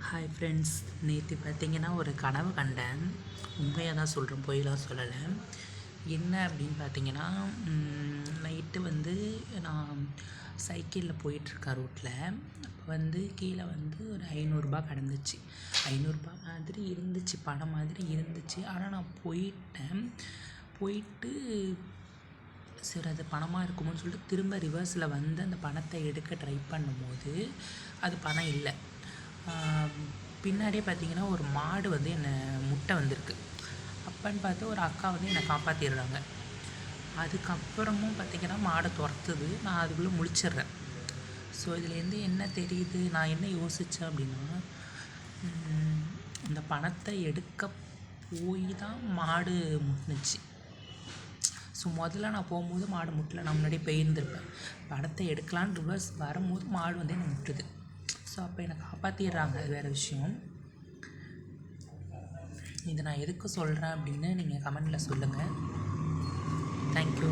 Hi friends, நேற்று பார்த்தீங்கன்னா ஒரு கனவு கண்டேன். உண்மையாக தான் சொல்கிறேன், பொய்லாம் சொல்லலை. என்ன அப்படின்னு பார்த்தீங்கன்னா, நைட்டு வந்து நான் சைக்கிளில் போயிட்டுருக்கேன் ரோட்டில். அப்போ வந்து கீழே வந்து ஒரு ரூ. 500 கிடந்துச்சு. ரூ. 500 மாதிரி இருந்துச்சு, பணம் மாதிரி இருந்துச்சு. ஆனால் நான் போயிட்டு சரி அது பணமாக இருக்குமோன்னு சொல்லிட்டு திரும்ப ரிவர்ஸில் வந்து அந்த பணத்தை எடுக்க ட்ரை பண்ணும்போது அது பணம் இல்லை. பின்னாடியே பார்த்தீங்கன்னா ஒரு மாடு வந்து என்னை முட்டை வந்திருக்கு. அப்போன்னு பார்த்து ஒரு அக்கா வந்து என்னை காப்பாற்றிடுறாங்க. அதுக்கப்புறமும் பார்த்திங்கன்னா மாடை துரத்துது. நான் அதுக்குள்ளே முழிச்சிடுறேன். ஸோ இதுலேருந்து என்ன தெரியுது, நான் என்ன யோசித்தேன் அப்படின்னா, இந்த பணத்தை எடுக்க போய் தான் மாடு முட்டுனுச்சு. ஸோ முதல்ல நான் போகும்போது மாடு முட்டலை, நான் முன்னாடியே போயிருந்திருப்பேன். பணத்தை எடுக்கலான்னு ரிவர்ஸ் வரும்போது மாடு வந்து என்னை முட்டுது. ஸோ அப்போ என்னை காப்பாற்றிடுறாங்க, அது வேறு விஷயம். இதை நான் எதுக்கு சொல்கிறேன் அப்படின்னு நீங்கள் கமெண்டில் சொல்லுங்கள். தேங்க்யூ.